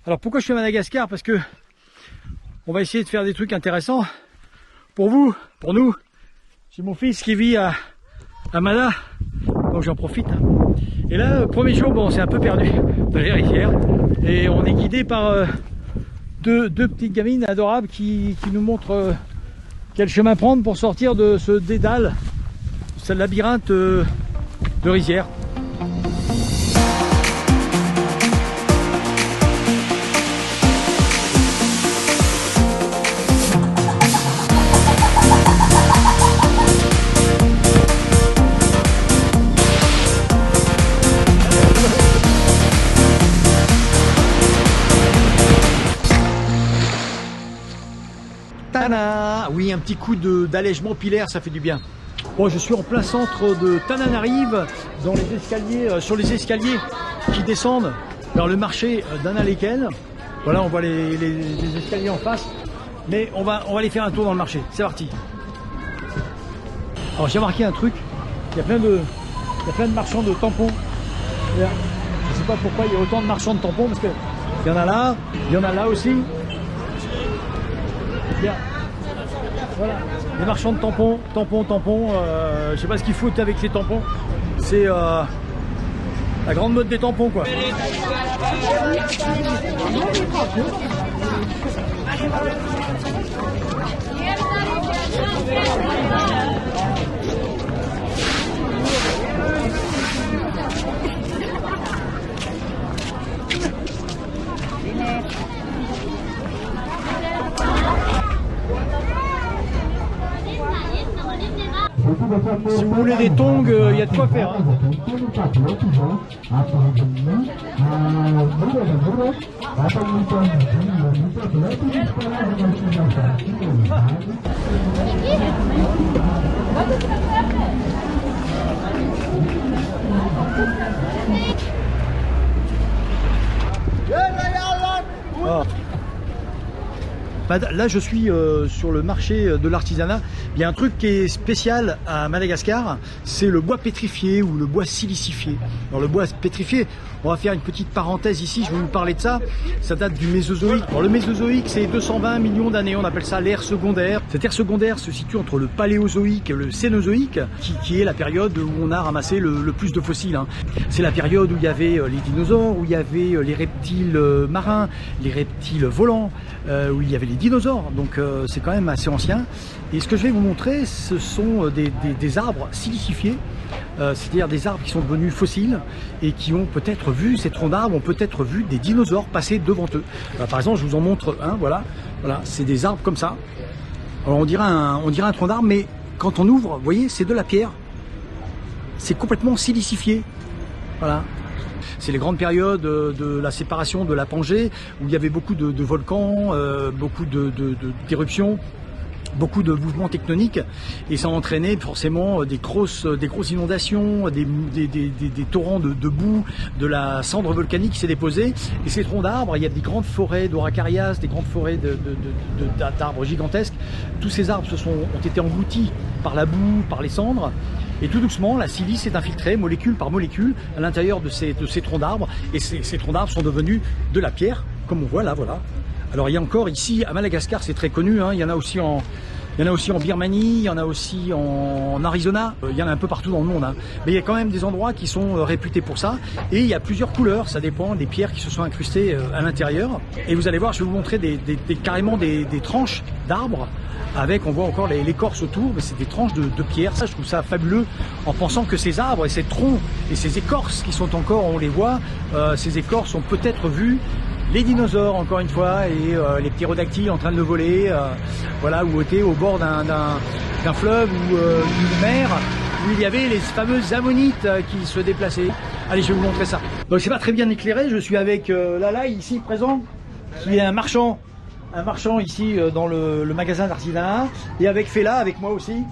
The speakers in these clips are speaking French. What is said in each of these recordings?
Alors pourquoi je suis à Madagascar? Parce que on va essayer de faire des trucs intéressants pour vous, pour nous. J'ai mon fils qui vit à Mada, donc j'en profite. Et là, le premier jour, bon, on s'est un peu perdu dans les rizières et on est guidé par deux petites gamines adorables qui nous montrent quel chemin prendre pour sortir de ce dédale, ce labyrinthe de rizières. Tana, oui, un petit coup d'allègement pilaire, ça fait du bien. Bon, je suis en plein centre de Tananarive, dans les escaliers, sur les escaliers qui descendent vers le marché d'Annaleken. Voilà, on voit les escaliers en face, mais on va aller faire un tour dans le marché. C'est parti. Alors j'ai remarqué un truc, il y a plein de marchands de tampons. Je ne sais pas pourquoi il y a autant de marchands de tampons, parce que il y en a là, il y en a là aussi. Bien. Voilà, les marchands de tampons, je sais pas ce qu'ils foutent avec les tampons, c'est la grande mode des tampons quoi. Si vous voulez des tongs, il y a de quoi faire. Hein. Oh. Là je suis sur le marché de l'artisanat. Il y a un truc qui est spécial à Madagascar, c'est le bois pétrifié ou le bois silicifié. Alors le bois pétrifié, on va faire une petite parenthèse ici, je vais vous parler de ça. Ça date du Mésozoïque. Alors le Mésozoïque, c'est 220 millions d'années, on appelle ça l'ère secondaire. Cette ère secondaire se situe entre le Paléozoïque et le Cénozoïque, qui est la période où on a ramassé le plus de fossiles. Hein. C'est la période où il y avait les dinosaures, où il y avait les reptiles marins, les reptiles volants, où il y avait les dinosaures. Donc c'est quand même assez ancien. Et ce que je vais vous montrer, ce sont des arbres silicifiés, c'est-à-dire des arbres qui sont devenus fossiles et qui ont peut-être vu, ces troncs d'arbres ont peut-être vu des dinosaures passer devant eux. Alors, par exemple, je vous en montre un, voilà, c'est des arbres comme ça. Alors on dirait un tronc d'arbre, mais quand on ouvre, vous voyez, c'est de la pierre. C'est complètement silicifié. Voilà. C'est les grandes périodes de la séparation de la Pangée, où il y avait beaucoup de volcans, beaucoup d'éruptions, beaucoup de mouvements tectoniques, et ça a entraîné forcément des grosses inondations, des torrents de boue, de la cendre volcanique qui s'est déposée. Et ces troncs d'arbres, il y a des grandes forêts d'Oracarias, des grandes forêts d'arbres gigantesques. Tous ces arbres ont été engloutis par la boue, par les cendres. Et tout doucement, la silice est infiltrée, molécule par molécule, à l'intérieur de ces troncs d'arbres. Et ces troncs d'arbres sont devenus de la pierre, comme on voit là, voilà. Alors il y a encore ici, à Madagascar, c'est très connu, hein, il y en a aussi en Birmanie, il y en a aussi en Arizona, il y en a un peu partout dans le monde. Hein. Mais il y a quand même des endroits qui sont réputés pour ça. Et il y a plusieurs couleurs, ça dépend des pierres qui se sont incrustées à l'intérieur. Et vous allez voir, je vais vous montrer carrément des tranches d'arbres. Avec, on voit encore l'écorce autour, mais c'est des tranches de pierre. Ça, je trouve ça fabuleux, en pensant que ces arbres et ces troncs et ces écorces qui sont encore, on les voit, ces écorces ont peut-être vu les dinosaures, encore une fois, et les ptérodactyles en train de voler, voilà, ou étaient au bord d'un fleuve ou d'une mer, où il y avait les fameuses ammonites qui se déplaçaient. Allez, je vais vous montrer ça. Donc c'est pas très bien éclairé, je suis avec Lala, ici présent, qui est un marchand ici dans le magasin d'artisanat, et avec Fela, avec moi aussi,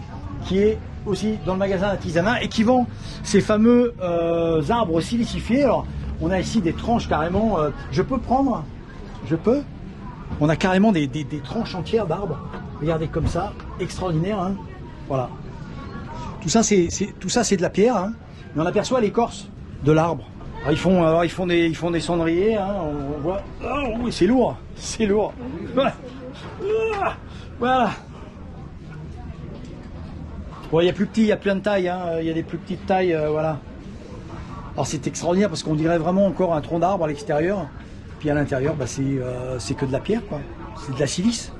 qui est aussi dans le magasin d'artisanat et qui vend ces fameux arbres silicifiés. Alors, on a ici des tranches carrément, je peux prendre, on a carrément des tranches entières d'arbres, regardez comme ça, extraordinaire, hein. Voilà. Tout ça c'est de la pierre, hein. Mais on aperçoit l'écorce de l'arbre. Alors ils font des cendriers, hein, on voit. Oh oui, c'est lourd, c'est lourd. Voilà. Bon, il y a plus petit, il y a plein de tailles, hein. Il y a des plus petites tailles, voilà. Alors c'est extraordinaire parce qu'on dirait vraiment encore un tronc d'arbre à l'extérieur. Puis à l'intérieur, bah, c'est que de la pierre, quoi. C'est de la silice.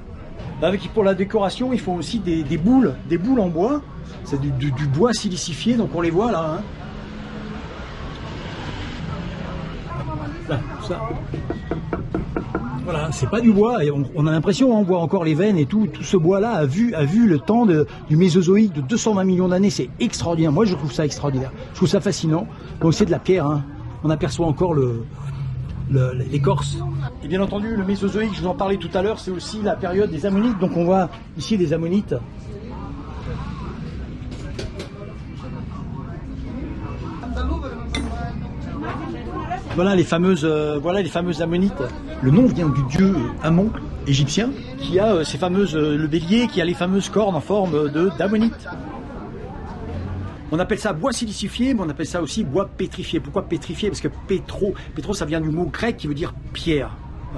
Pour la décoration, ils font aussi des boules en bois. C'est du bois silicifié, donc on les voit là. Hein. Là, tout ça. Voilà, c'est pas du bois. Et on a l'impression, on voit encore les veines et tout. Tout ce bois-là a vu le temps du Mésozoïque de 220 millions d'années. C'est extraordinaire. Moi, je trouve ça extraordinaire. Je trouve ça fascinant. Donc c'est de la pierre. Hein. On aperçoit encore l'écorce. Et bien entendu, le Mésozoïque, je vous en parlais tout à l'heure, c'est aussi la période des ammonites. Donc on voit ici des ammonites. Voilà les fameuses ammonites. Le nom vient du dieu Ammon égyptien, qui a le bélier, qui a les fameuses cornes en forme d'ammonites. On appelle ça bois silicifié, mais on appelle ça aussi bois pétrifié. Pourquoi pétrifié? Parce que pétro, ça vient du mot grec qui veut dire pierre.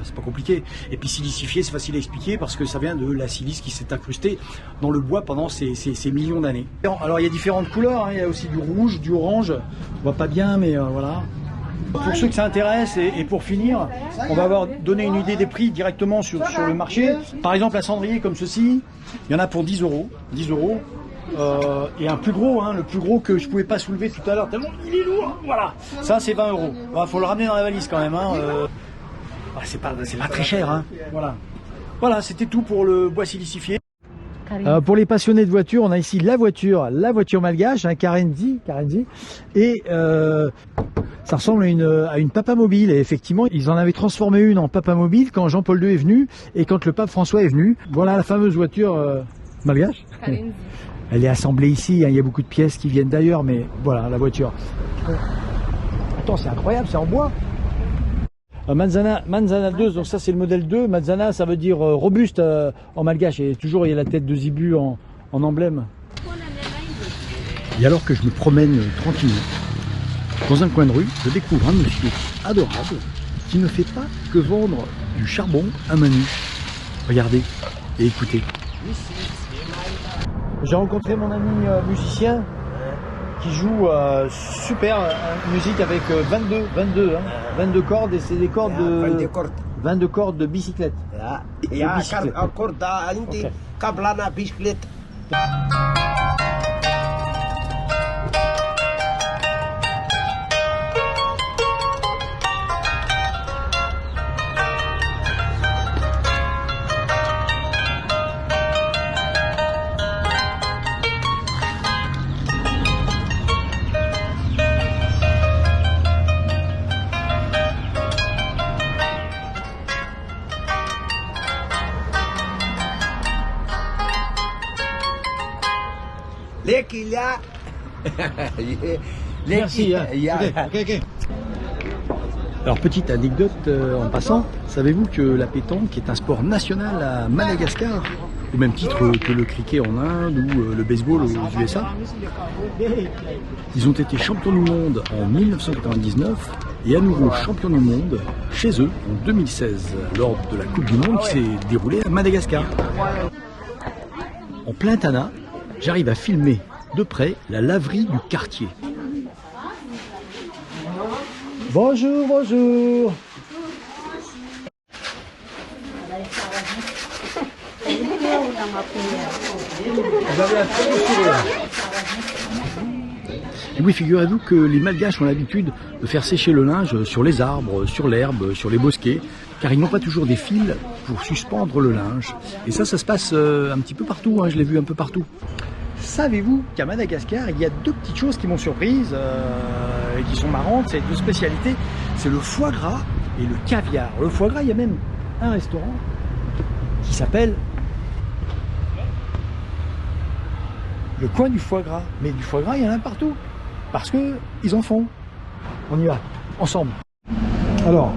C'est pas compliqué. Et puis silicifié, c'est facile à expliquer parce que ça vient de la silice qui s'est incrustée dans le bois pendant ces millions d'années. Alors il y a différentes couleurs, hein. Il y a aussi du rouge, du orange. On voit pas bien, mais voilà. Pour ceux que ça intéresse, et pour finir, on va donner une idée des prix directement sur le marché. Par exemple, un cendrier comme ceci, il y en a pour 10 euros. 10 euros. Et un plus gros, hein, le plus gros que je pouvais pas soulever tout à l'heure, tellement il est lourd. Voilà. Ça, c'est 20 euros. Il faut le ramener dans la valise quand même. Hein. C'est pas très cher. Hein. Voilà, c'était tout pour le bois silicifié. Pour les passionnés de voitures, on a ici la voiture malgache, un Karenzi, et ça ressemble à une Papamobile. Et effectivement, ils en avaient transformé une en Papamobile quand Jean-Paul II est venu et quand le pape François est venu. Voilà la fameuse voiture malgache. Karenzi. Elle est assemblée ici, hein, il y a beaucoup de pièces qui viennent d'ailleurs, mais voilà la voiture. Attends, c'est incroyable, c'est en bois. Manzana 2, donc ça c'est le modèle 2. Manzana, ça veut dire robuste en malgache, et toujours il y a la tête de Zibu en emblème. Et alors que je me promène tranquillement dans un coin de rue, je découvre un monsieur adorable qui ne fait pas que vendre du charbon à main nue. Regardez et écoutez. J'ai rencontré mon ami musicien qui joue super musique avec 22 cordes, et c'est des cordes de 22 cordes de bicyclette. Okay. Merci. Okay. Alors petite anecdote en passant, savez-vous que la pétanque est un sport national à Madagascar, au même titre que le cricket en Inde ou le baseball aux USA. Ils ont été champions du monde en 1999 et à nouveau champions du monde chez eux en 2016 lors de la Coupe du Monde qui s'est déroulée à Madagascar. En plein Tana, j'arrive à filmer de près la laverie du quartier. Bonjour. Vous avez un très beau sourire. Et oui, figurez-vous que les Malgaches ont l'habitude de faire sécher le linge sur les arbres, sur l'herbe, sur les bosquets, car ils n'ont pas toujours des fils pour suspendre le linge. Et ça se passe un petit peu partout, hein, je l'ai vu un peu partout. Savez-vous qu'à Madagascar, il y a deux petites choses qui m'ont surprise et qui sont marrantes, c'est deux spécialités, c'est le foie gras et le caviar. Le foie gras, il y a même un restaurant qui s'appelle le coin du foie gras. Mais du foie gras, il y en a partout, parce qu'ils en font. On y va, ensemble. Alors,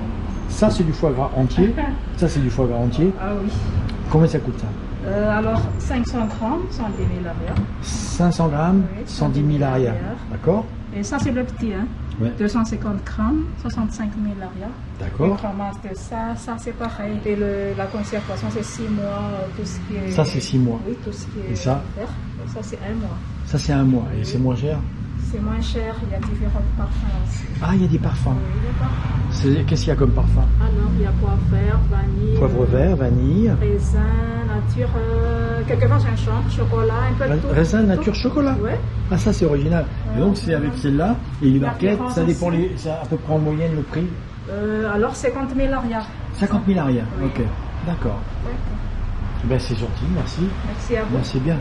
ça c'est du foie gras entier, ça c'est du foie gras entier. Ah oui. Combien ça coûte ça? Alors 500 grammes, 110 000 arrière. 500 grammes, 110 000 arrière. D'accord. Et ça c'est le petit, hein. Ouais. 250 grammes, 65 000 arias. D'accord. On ramasse de ça, ça c'est pareil. Et la conservation c'est 6 mois, tout ce qui est... Ça c'est 6 mois. Oui, tout ce qui est... Et ça? Ça c'est 1 mois. Ça c'est 1 mois. Et c'est moins cher? C'est moins cher, il y a différents parfums aussi. Ah, il y a des parfums. Oui, des parfums. Qu'est-ce qu'il y a comme parfum? Alors, il y a poivre vert, vanille. Poivre vert, vanille. Raisin, nature, quelquefois gingembre, chocolat, un peu de tout. Raisin, nature, chocolat? Oui. Ah, ça c'est original. Et donc c'est avec celle-là. Et les marquettes, référence ça dépend, aussi. c'est à peu près en moyenne le prix? Alors, 50 000 arias. 50 000 arias. Oui. Ok, d'accord. Ben, c'est gentil, merci. Merci à vous. Merci bien.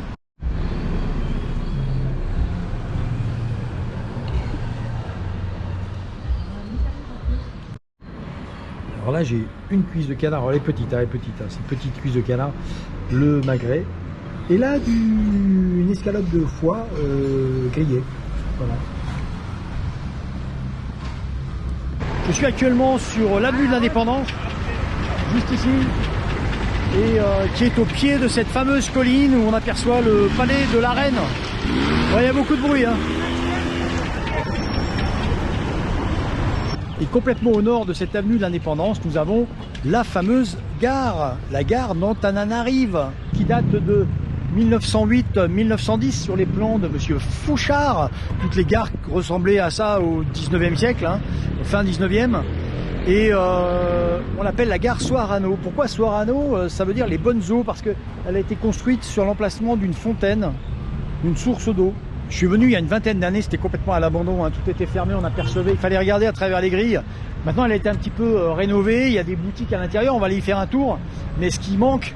Alors là, j'ai une cuisse de canard. Alors, elle est petite, hein, c'est une petite cuisse de canard, le magret. Et là, une escalope de foie grillée. Voilà. Je suis actuellement sur l'avenue de l'Indépendance, juste ici, et qui est au pied de cette fameuse colline où on aperçoit le palais de la Reine. Ouais, il y a beaucoup de bruit, hein. Et complètement au nord de cette avenue de l'Indépendance, nous avons la fameuse gare, la gare d'Antananarive, qui date de 1908-1910 sur les plans de Monsieur Fouchard. Toutes les gares ressemblaient à ça au 19e siècle, hein, fin 19e. Et on l'appelle la gare Soarano. Pourquoi Soarano? Ça veut dire les bonnes eaux, parce qu'elle a été construite sur l'emplacement d'une fontaine, d'une source d'eau. Je suis venu il y a une vingtaine d'années, c'était complètement à l'abandon, hein, tout était fermé, on apercevait, il fallait regarder à travers les grilles. Maintenant elle a été un petit peu rénovée, il y a des boutiques à l'intérieur, on va aller y faire un tour. Mais ce qui manque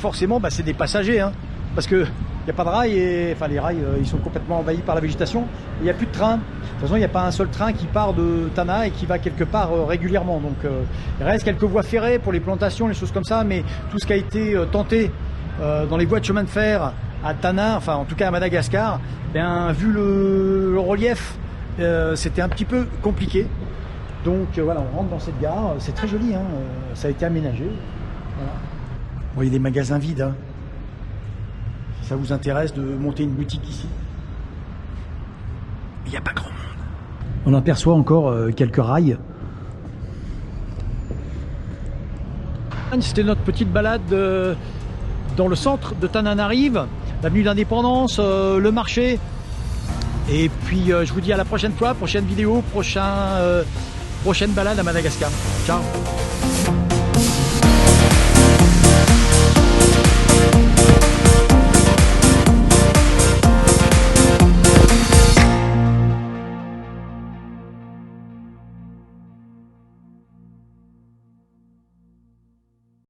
forcément, bah, c'est des passagers, hein, parce que il n'y a pas de rails, enfin les rails ils sont complètement envahis par la végétation, il n'y a plus de train. De toute façon il n'y a pas un seul train qui part de Tana et qui va quelque part régulièrement. Donc il reste quelques voies ferrées pour les plantations, les choses comme ça, mais tout ce qui a été tenté dans les voies de chemin de fer à Tana, enfin en tout cas à Madagascar, bien, vu le relief, c'était un petit peu compliqué. Donc voilà, on rentre dans cette gare, c'est très joli, hein, ça a été aménagé. Voilà. Bon, il y a des magasins vides, hein. Si ça vous intéresse de monter une boutique ici. Il n'y a pas grand monde. On aperçoit encore quelques rails. C'était notre petite balade dans le centre de Tananarive, l'avenue d'Indépendance, le marché. Et puis je vous dis à la prochaine fois, prochaine vidéo, prochaine balade à Madagascar. Ciao.